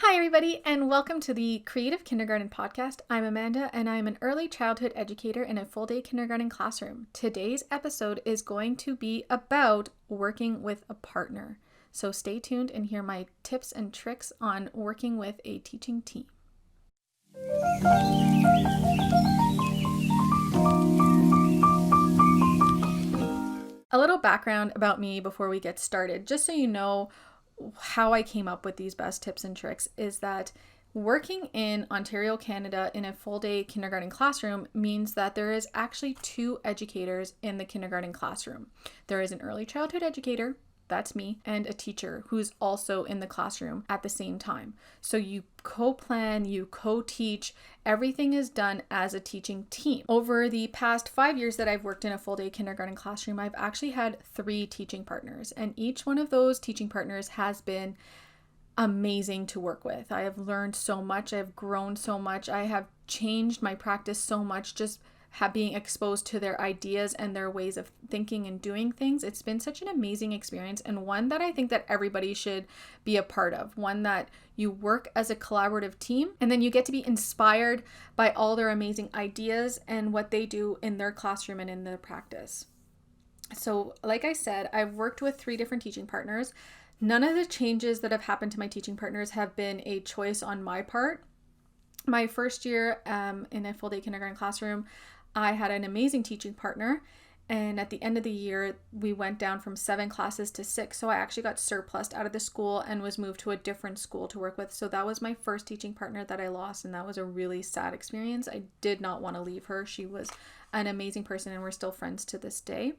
Hi, everybody, and welcome to the Creative Kindergarten Podcast. I'm Amanda, and I'm an early childhood educator in a full day kindergarten classroom. Today's episode is going to be about working with a partner. So stay tuned and hear my tips and tricks on working with a teaching team. A little background about me before we get started, just so you know how I came up with these best tips and tricks, is that working in Ontario, Canada in a full day kindergarten classroom means that there is actually two educators in the kindergarten classroom. There is an early childhood educator, that's me, and a teacher who's also in the classroom at the same time. So you co-plan, you co-teach, everything is done as a teaching team. Over the past 5 years that I've worked in a full day kindergarten classroom, I've actually had 3 teaching partners, and each one of those teaching partners has been amazing to work with. I have learned so much, I've grown so much, I have changed my practice so much just being exposed to their ideas and their ways of thinking and doing things. It's been such an amazing experience, and one that I think that everybody should be a part of. One that you work as a collaborative team, and then you get to be inspired by all their amazing ideas and what they do in their classroom and in their practice. So, like I said, I've worked with 3 different teaching partners. None of the changes that have happened to my teaching partners have been a choice on my part. My first year in a full day kindergarten classroom, I had an amazing teaching partner, and at the end of the year we went down from 7 classes to 6, so I actually got surplused out of the school and was moved to a different school to work with. So that was my first teaching partner that I lost, and that was a really sad experience. I did not want to leave her. She was an amazing person, and we're still friends to this day.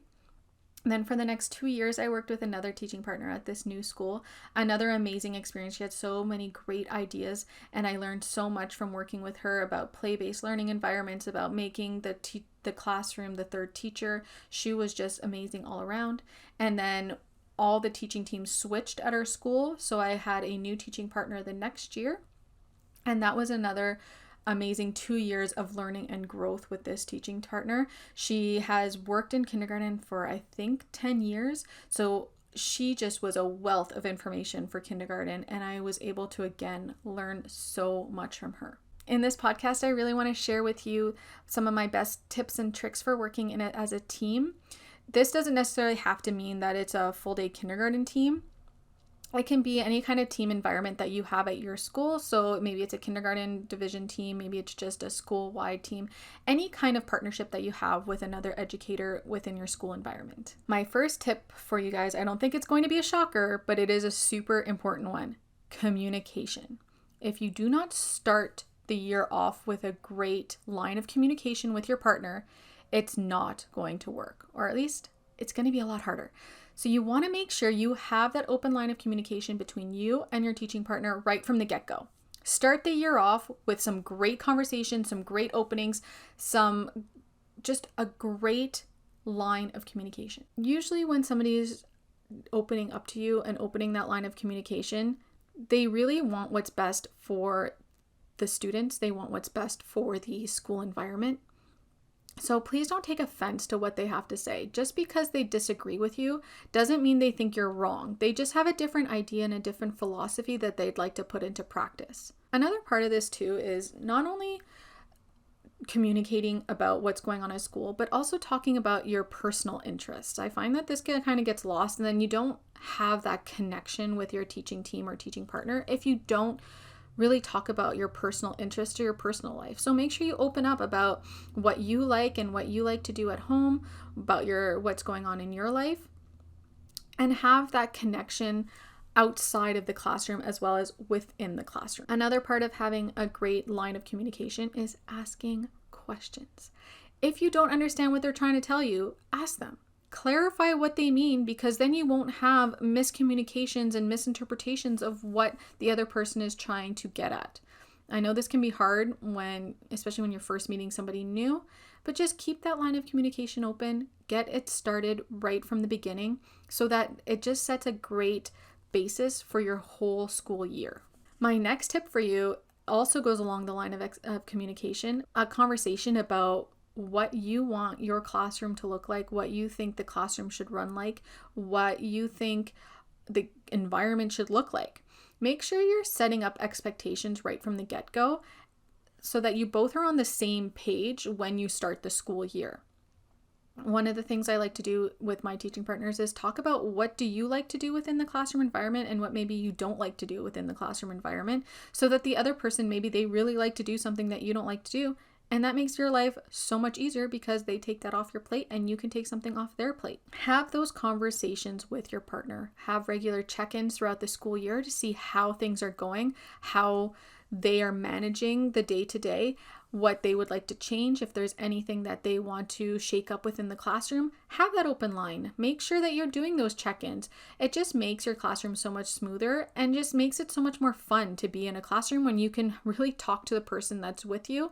Then for the next 2 years, I worked with another teaching partner at this new school. Another amazing experience. She had so many great ideas, and I learned so much from working with her about play-based learning environments, about making the classroom the third teacher. She was just amazing all around. And then all the teaching teams switched at our school, so I had a new teaching partner the next year, and that was another amazing 2 years of learning and growth with this teaching partner. She has worked in kindergarten for I think 10 years. So she just was a wealth of information for kindergarten, and I was able to again learn so much from her. In this podcast, I really want to share with you some of my best tips and tricks for working in it as a team. This doesn't necessarily have to mean that it's a full day kindergarten team. It can be any kind of team environment that you have at your school. So maybe it's a kindergarten division team, maybe it's just a school-wide team, any kind of partnership that you have with another educator within your school environment. My first tip for you guys, I don't think it's going to be a shocker, but it is a super important one: communication. If you do not start the year off with a great line of communication with your partner, it's not going to work, or at least it's going to be a lot harder. So you want to make sure you have that open line of communication between you and your teaching partner right from the get-go. Start the year off with some great conversations, some great openings, just a great line of communication. Usually when somebody is opening up to you and opening that line of communication, they really want what's best for the students. They want what's best for the school environment. So please don't take offense to what they have to say. Just because they disagree with you doesn't mean they think you're wrong. They just have a different idea and a different philosophy that they'd like to put into practice. Another part of this too is not only communicating about what's going on at school, but also talking about your personal interests. I find that this kind of gets lost, and then you don't have that connection with your teaching team or teaching partner if you don't really talk about your personal interest or your personal life. So make sure you open up about what you like and what you like to do at home, about what's going on in your life, and have that connection outside of the classroom as well as within the classroom. Another part of having a great line of communication is asking questions. If you don't understand what they're trying to tell you, ask them. Clarify what they mean, because then you won't have miscommunications and misinterpretations of what the other person is trying to get at. I know this can be hard especially when you're first meeting somebody new, but just keep that line of communication open, get it started right from the beginning so that it just sets a great basis for your whole school year. My next tip for you also goes along the line of communication, a conversation about what you want your classroom to look like, what you think the classroom should run like, what you think the environment should look like. make sure you're setting up expectations right from the get-go so that you both are on the same page when you start the school year. One of the things I like to do with my teaching partners is talk about what do you like to do within the classroom environment and what maybe you don't like to do within the classroom environment, so that the other person, maybe they really like to do something that you don't like to do. And that makes your life so much easier because they take that off your plate and you can take something off their plate. Have those conversations with your partner. Have regular check-ins throughout the school year to see how things are going, how they are managing the day-to-day, what they would like to change, if there's anything that they want to shake up within the classroom. Have that open line. Make sure that you're doing those check-ins. It just makes your classroom so much smoother and just makes it so much more fun to be in a classroom when you can really talk to the person that's with you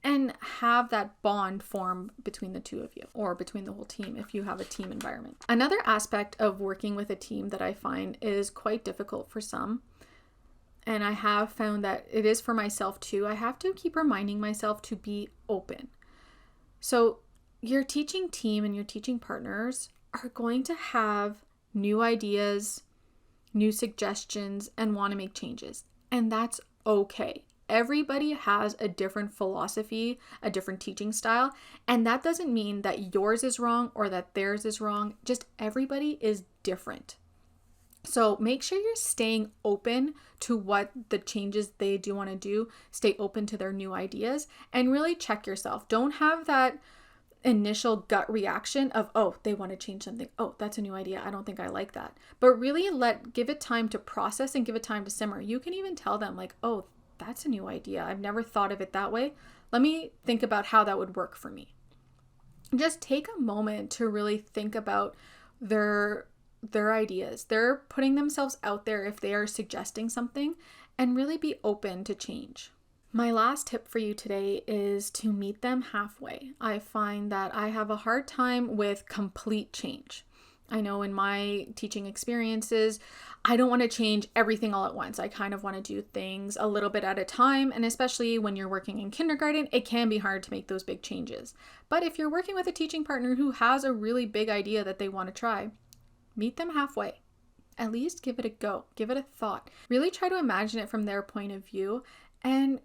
and have that bond form between the two of you, or between the whole team if you have a team environment. Another aspect of working with a team that I find is quite difficult for some, and I have found that it is for myself too, I have to keep reminding myself to be open. So your teaching team and your teaching partners are going to have new ideas, new suggestions, and want to make changes. And that's okay. Everybody has a different philosophy, a different teaching style, and that doesn't mean that yours is wrong or that theirs is wrong. Just everybody is different. So make sure you're staying open to what the changes they do want to do. Stay open to their new ideas and really check yourself. Don't have that initial gut reaction of, oh, they want to change something. Oh, that's a new idea. I don't think I like that. But really give it time to process and give it time to simmer. You can even tell them like, oh, that's a new idea. I've never thought of it that way. Let me think about how that would work for me. Just take a moment to really think about their ideas. They're putting themselves out there if they are suggesting something, and really be open to change. My last tip for you today is to meet them halfway. I find that I have a hard time with complete change. I know in my teaching experiences, I don't want to change everything all at once. I kind of want to do things a little bit at a time. And especially when you're working in kindergarten, it can be hard to make those big changes. But if you're working with a teaching partner who has a really big idea that they want to try, meet them halfway. At least give it a go. Give it a thought. Really try to imagine it from their point of view and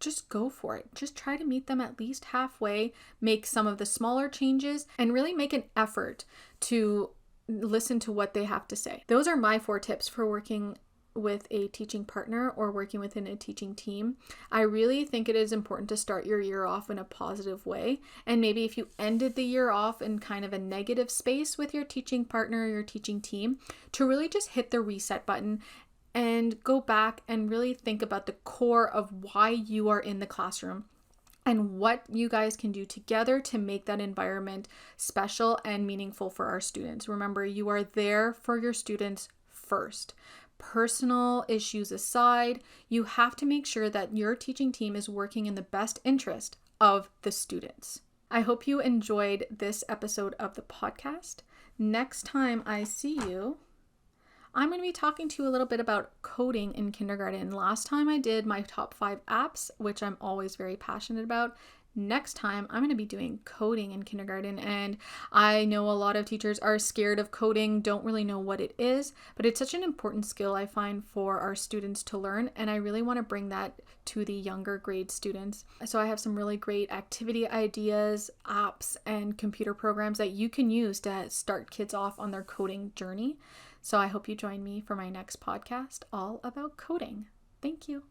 just go for it. Just try to meet them at least halfway, make some of the smaller changes, and really make an effort to listen to what they have to say. Those are my 4 tips for working with a teaching partner or working within a teaching team. I really think it is important to start your year off in a positive way. And maybe if you ended the year off in kind of a negative space with your teaching partner or your teaching team, to really just hit the reset button and go back and really think about the core of why you are in the classroom and what you guys can do together to make that environment special and meaningful for our students. Remember, you are there for your students first. Personal issues aside, you have to make sure that your teaching team is working in the best interest of the students. I hope you enjoyed this episode of the podcast. Next time I see you, I'm going to be talking to you a little bit about coding in kindergarten. Last time I did my top 5 apps, which I'm always very passionate about. Next time, I'm going to be doing coding in kindergarten, and I know a lot of teachers are scared of coding, don't really know what it is, but it's such an important skill I find for our students to learn, and I really want to bring that to the younger grade students. So I have some really great activity ideas, apps, and computer programs that you can use to start kids off on their coding journey. So I hope you join me for my next podcast all about coding. Thank you.